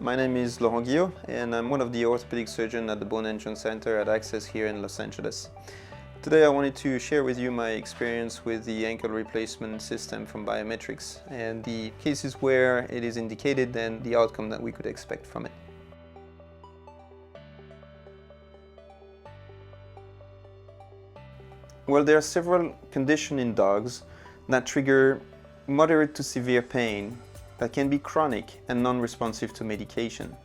My name is Laurent Guillot and I'm one of the orthopedic surgeons at the Bone and Joint Center at Access here in Los Angeles. Today I wanted to share with you my experience with the ankle replacement system from BioMedtrix and the cases where it is indicated and the outcome that we could expect from it. Well, there are several conditions in dogs that trigger moderate to severe pain that can be chronic and non-responsive to medication.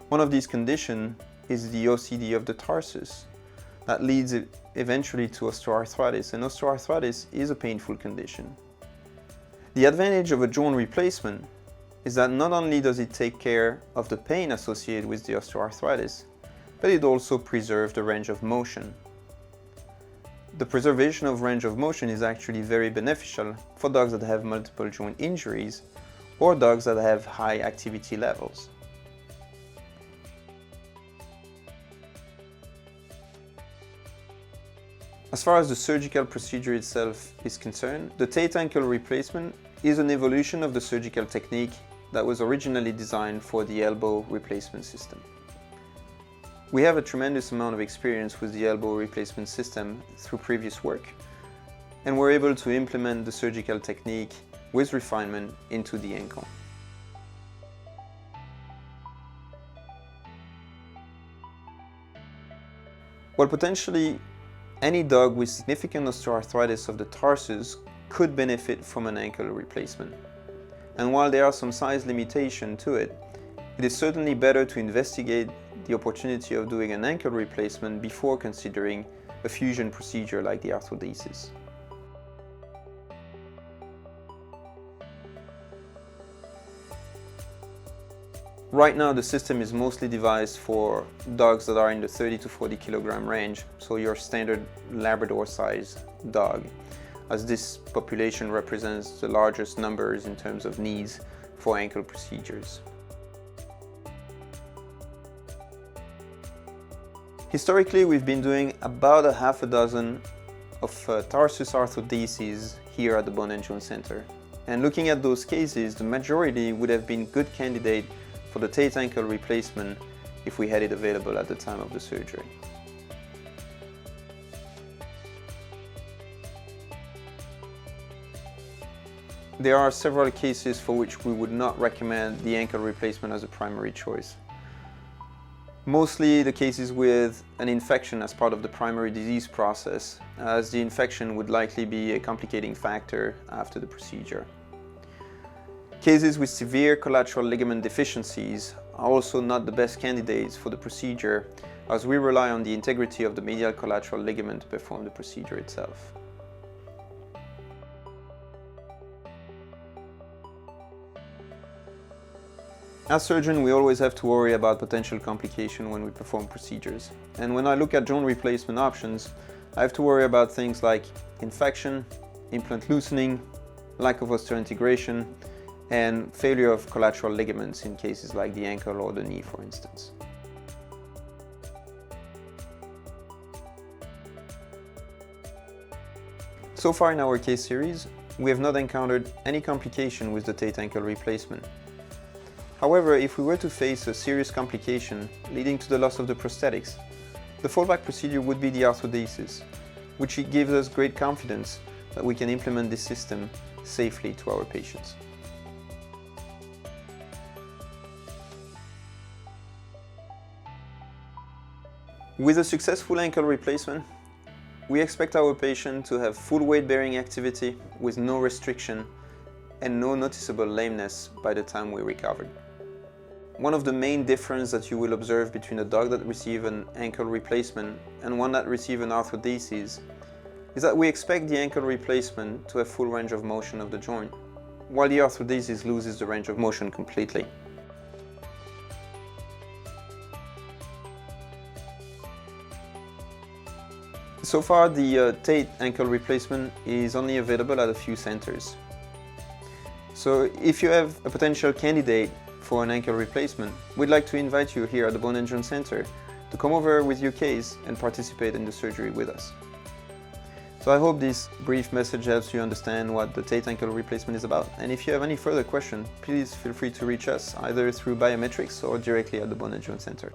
One of these conditions is the OCD of the tarsus that leads eventually to osteoarthritis, and osteoarthritis is a painful condition. The advantage of a joint replacement is that not only does it take care of the pain associated with the osteoarthritis, but it also preserves the range of motion. The preservation of range of motion is actually very beneficial for dogs that have multiple joint injuries or dogs that have high activity levels. As far as the surgical procedure itself is concerned, the TATE ankle replacement is an evolution of the surgical technique that was originally designed for the elbow replacement system. We have a tremendous amount of experience with the elbow replacement system through previous work, and we're able to implement the surgical technique with refinement into the ankle. Well, potentially any dog with significant osteoarthritis of the tarsus could benefit from an ankle replacement. And while there are some size limitations to it, it is certainly better to investigate the opportunity of doing an ankle replacement before considering a fusion procedure like the arthrodesis. Right now the system is mostly devised for dogs that are in the 30 to 40 kilogram range, so your standard Labrador size dog, as this population represents the largest numbers in terms of needs for ankle procedures. Historically, we've been doing about a half a dozen of tarsus arthrodeses here at the Bone and Joint Center. And looking at those cases, the majority would have been good candidates for the TATE ankle replacement if we had it available at the time of the surgery. There are several cases for which we would not recommend the ankle replacement as a primary choice. Mostly the cases with an infection as part of the primary disease process, as the infection would likely be a complicating factor after the procedure. Cases with severe collateral ligament deficiencies are also not the best candidates for the procedure, as we rely on the integrity of the medial collateral ligament to perform the procedure itself. As surgeons, we always have to worry about potential complications when we perform procedures. And when I look at joint replacement options, I have to worry about things like infection, implant loosening, lack of osseointegration, and failure of collateral ligaments in cases like the ankle or the knee, for instance. So far in our case series, we have not encountered any complication with the TATE ankle replacement. However, if we were to face a serious complication leading to the loss of the prosthetics, the fallback procedure would be the arthrodesis, which gives us great confidence that we can implement this system safely to our patients. With a successful ankle replacement, we expect our patient to have full weight-bearing activity with no restriction and no noticeable lameness by the time we recovered. One of the main differences that you will observe between a dog that receives an ankle replacement and one that receives an arthrodesis is that we expect the ankle replacement to have full range of motion of the joint, while the arthrodesis loses the range of motion completely. So far, the TATE ankle replacement is only available at a few centers. So if you have a potential candidate for an ankle replacement, we'd like to invite you here at the Bone and Joint Center to come over with your case and participate in the surgery with us. So I hope this brief message helps you understand what the TATE ankle replacement is about. And if you have any further questions, please feel free to reach us either through BioMedtrix or directly at the Bone and Joint Center.